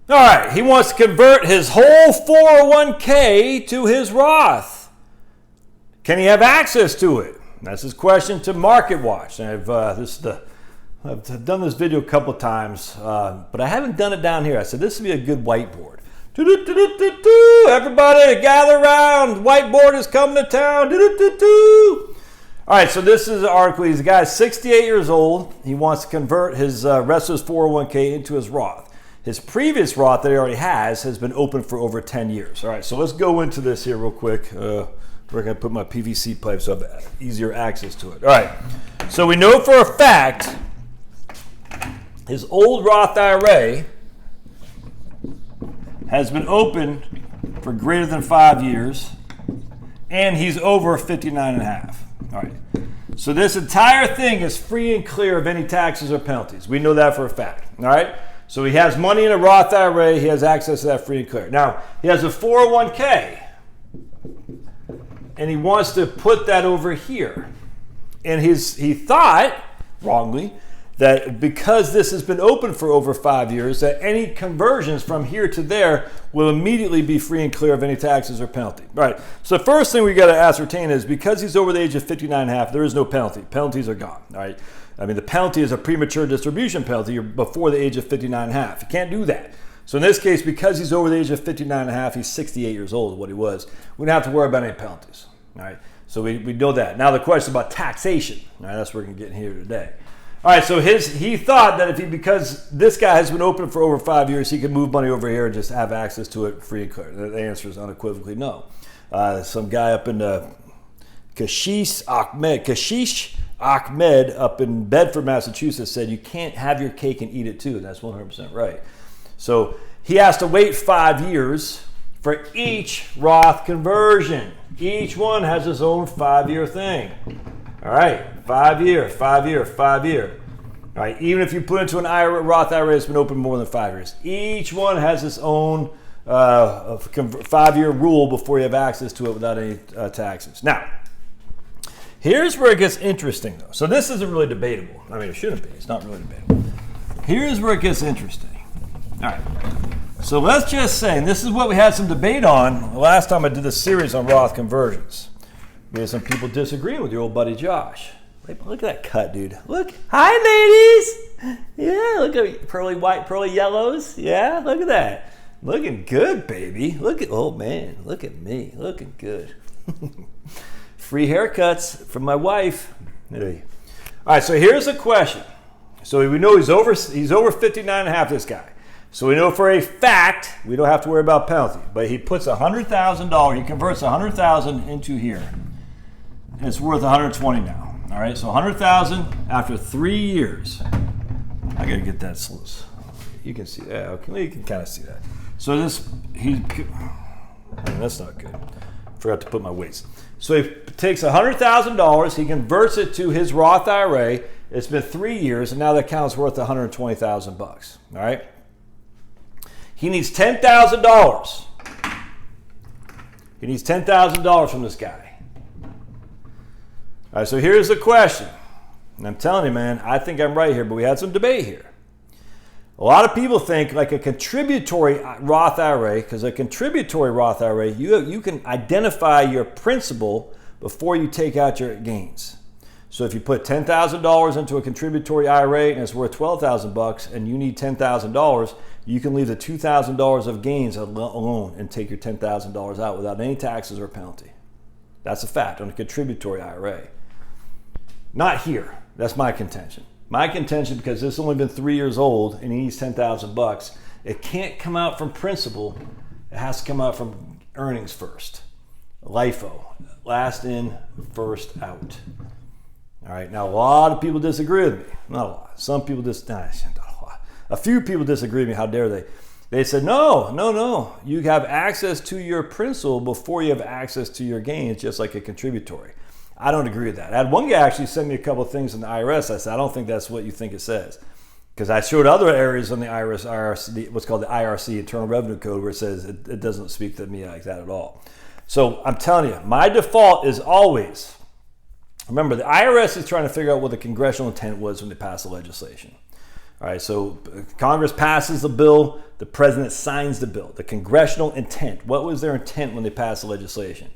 All right, he wants to convert his whole 401k to his Roth. Can he have access to it? That's his question to MarketWatch. I've done this video a couple times, but I haven't done it down here. I said this would be a good whiteboard. Everybody gather around. Whiteboard is coming to town. All right, so this is the article. He's a guy 68 years old. He wants to convert his rest of his 401k into his Roth. His previous Roth that he already has been open for over 10 years. All right, so let's go into this here real quick. We're going to put my PVC pipe so I have easier access to it. All right, so we know for a fact his old Roth IRA has been open for greater than 5 years, and he's over 59 and a half. All right, so this entire thing is free and clear of any taxes or penalties. We know that for a fact. All right. So he has money in a Roth IRA. He has access to that free and clear. Now, he has a 401k, and he wants to put that over here. And he thought, wrongly, that because this has been open for over 5 years, that any conversions from here to there will immediately be free and clear of any taxes or penalty. All right. So the first thing we got to ascertain is because he's over the age of 59 and a half, there is no penalty. Penalties are gone. All right. I mean, the penalty is a premature distribution penalty before the age of 59 and a half. You can't do that. So in this case, because he's over the age of 59 and a half, he's 68 years old, what he was. We don't have to worry about any penalties. All right. So we know that. Now the question about taxation. All right, that's what we're going to get in here today. All right, so he thought that because this guy has been open for over 5 years, he could move money over here and just have access to it free and clear. The answer is unequivocally no. Some guy up in Kashish Ahmed up in Bedford, Massachusetts said you can't have your cake and eat it too. That's 100% right. So he has to wait 5 years for each Roth conversion. Each one has its own 5-year thing. All right, 5 year, 5 year, 5 year. All right, even if you put into an IRA, Roth IRA that's been open more than 5 years, each one has its own 5-year rule before you have access to it without any taxes. Now, here's where it gets interesting, though. So this isn't really debatable. I mean, it shouldn't be. It's not really debatable. Here's where it gets interesting. All right. So let's just say, and this is what we had some debate on the last time I did this series on Roth conversions. We had some people disagreeing with your old buddy Josh. Look at that cut, dude. Look. Hi, ladies. Yeah, look at pearly white, pearly yellows. Yeah, look at that. Looking good, baby. Look at, oh, man. Look at me. Looking good. Free haircuts from my wife. All right, so here's the question. So we know he's over 59 and a half, this guy. So we know for a fact we don't have to worry about penalty. But he puts $100,000, he converts $100,000 into here. And it's worth $120 now. All right, so $100,000 after 3 years. I gotta get that sluice. You can see that. Okay, you can kind of see that. So that's not good. Forgot to put my weights. So he takes $100,000, he converts it to his Roth IRA. It's been 3 years, and now the account's worth $120,000 bucks. All right. He needs $10,000. He needs $10,000 from this guy. All right. So here's the question, and I'm telling you, man, I think I'm right here, but we had some debate here. A lot of people think like a contributory Roth IRA, because a contributory Roth IRA, you can identify your principal before you take out your gains. So if you put $10,000 into a contributory IRA and it's worth $12,000 and you need $10,000, you can leave the $2,000 of gains alone and take your $10,000 out without any taxes or penalty. That's a fact on a contributory IRA. Not here. That's my contention. My contention, because this has only been 3 years old and he needs $10,000, it can't come out from principal. It has to come out from earnings first. LIFO, last in, first out. All right. Now a lot of people disagree with me. Not a lot. Some people a few people disagree with me. How dare they? They said no. You have access to your principal before you have access to your gains, just like a contributory. I don't agree with that. I had one guy actually send me a couple of things in the IRS. I said, I don't think that's what you think it says. Because I showed other areas on the IRS, what's called the IRC, Internal Revenue Code, where it says it doesn't speak to me like that at all. So I'm telling you, my default is always, remember, the IRS is trying to figure out what the congressional intent was when they passed the legislation. All right, so Congress passes the bill, the president signs the bill. The congressional intent. What was their intent when they passed the legislation?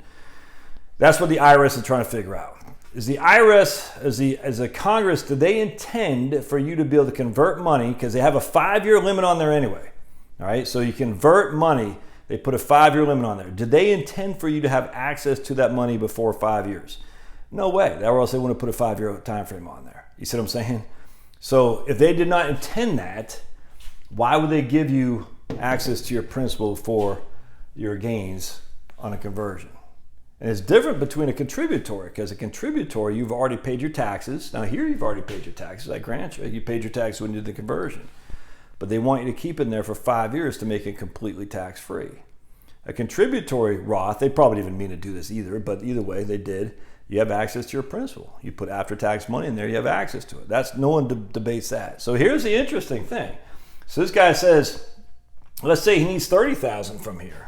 That's what the IRS is trying to figure out. Is the IRS, as a Congress, do they intend for you to be able to convert money, because they have a 5-year limit on there anyway. All right, so you convert money, they put a 5-year limit on there. Did they intend for you to have access to that money before 5 years? No way. Or else they wouldn't put a 5-year time frame on there. You see what I'm saying? So if they did not intend that, why would they give you access to your principal for your gains on a conversion? And it's different between a contributory, because a contributory, you've already paid your taxes. Now here you've already paid your taxes. I grant you, you paid your taxes when you did the conversion. But they want you to keep it in there for 5 years to make it completely tax-free. A contributory Roth, they probably didn't mean to do this either, but either way they did. You have access to your principal. You put after-tax money in there, you have access to it. That's, no one debates that. So here's the interesting thing. So this guy says, let's say he needs $30,000 from here.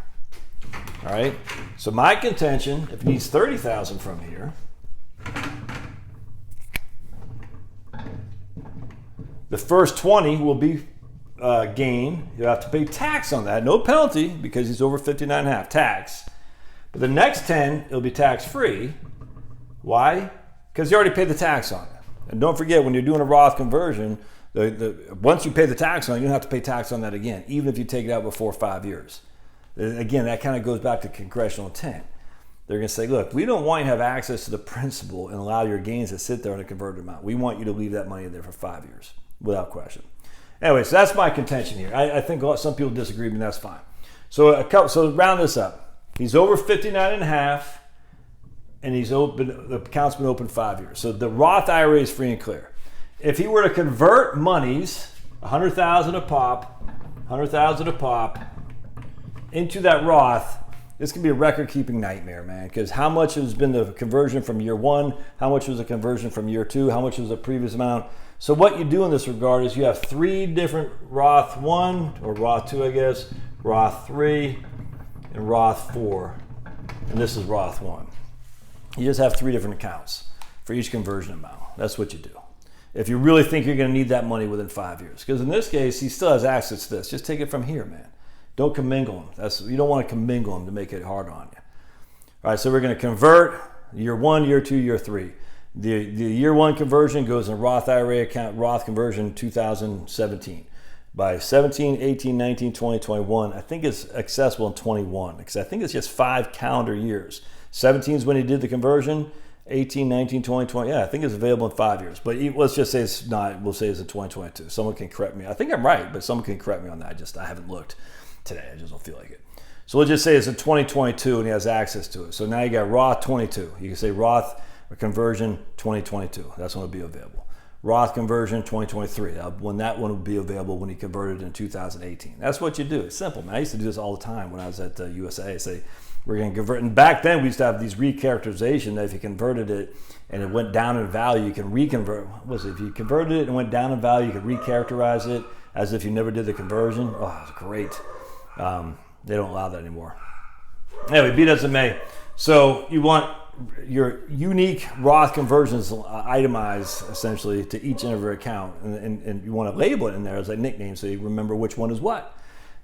All right, so my contention, if he needs $30,000 from here, the first 20 will be gain. You have to pay tax on that, no penalty, because he's over 59.5 tax. But the next 10, it'll be tax-free. Why? Because you already paid the tax on it. And don't forget, when you're doing a Roth conversion, once you pay the tax on it, you don't have to pay tax on that again, even if you take it out before 5 years. Again, that kind of goes back to congressional intent. They're going to say, look, we don't want you to have access to the principal and allow your gains to sit there in a converted amount. We want you to leave that money in there for 5 years, without question. Anyway, so that's my contention here. I think some people disagree, but that's fine. So so round this up. He's over 59.5, and the account's been open 5 years. So the Roth IRA is free and clear. If he were to convert monies, $100,000 a pop, into that Roth, this can be a record-keeping nightmare, man, because how much has been the conversion from year 1, how much was the conversion from year 2, how much was the previous amount. So what you do in this regard is you have 3 different Roth 1, or Roth 2, I guess, Roth 3, and Roth 4, and this is Roth 1. You just have 3 different accounts for each conversion amount. That's what you do. If you really think you're going to need that money within 5 years. Because in this case, he still has access to this. Just take it from here, man. Don't commingle them. You don't want to commingle them to make it hard on you. All right, so we're going to convert year 1, year 2, year 3. The year 1 conversion goes in a Roth IRA account, Roth conversion 2017. By 17, 18, 19, 20, 21, I think it's accessible in 21, because I think it's just 5 calendar years. 17 is when he did the conversion, 18, 19, 20, 20. Yeah, I think it's available in 5 years. But let's just say it's not. We'll say it's in 2022. Someone can correct me. I think I'm right, but someone can correct me on that. I haven't looked today. I just don't feel like it. So let's just say it's in 2022 and he has access to it. So now you got Roth 22. You can say Roth conversion 2022. That's when it'll be available. Roth conversion 2023. When that one will be available when he converted in 2018. That's what you do. It's simple, man. I used to do this all the time when I was at USA. I say, we're going to convert. And back then we used to have these recharacterization that if you converted it and it went down in value, you can reconvert. What was it? If you converted it and went down in value, you could recharacterize it as if you never did the conversion. Oh, it's great. They don't allow that anymore. Anyway, be that as it may. So you want your unique Roth conversions itemized essentially to each and every account, and you want to label it in there as a nickname so you remember which one is what.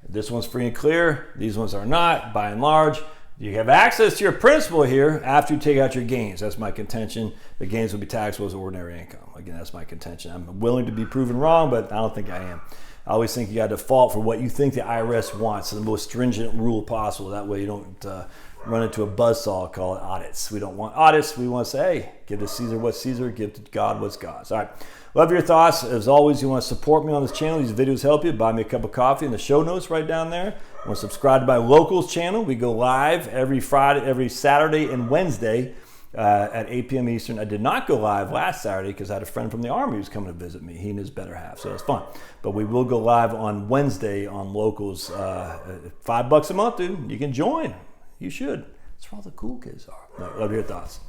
This one's free and clear. These ones are not, by and large. You have access to your principal here after you take out your gains. That's my contention. The gains will be taxable as ordinary income. Again, that's my contention. I'm willing to be proven wrong, but I don't think I am. I always think you got to default for what you think the IRS wants, the most stringent rule possible. That way you don't run into a buzzsaw called audits. We don't want audits. We want to say, hey, give to Caesar what's Caesar, give to God what's God's. All right. Love your thoughts. As always, you want to support me on this channel. These videos help you. Buy me a cup of coffee in the show notes right down there. You want to subscribe to my Locals channel. We go live every Saturday and Wednesday at 8 p.m. Eastern. I did not go live last Saturday because I had a friend from the Army who was coming to visit me. He and his better half, so it was fun. But we will go live on Wednesday on Locals. $5 a month, dude. You can join. You should. That's where all the cool kids are. Love your thoughts.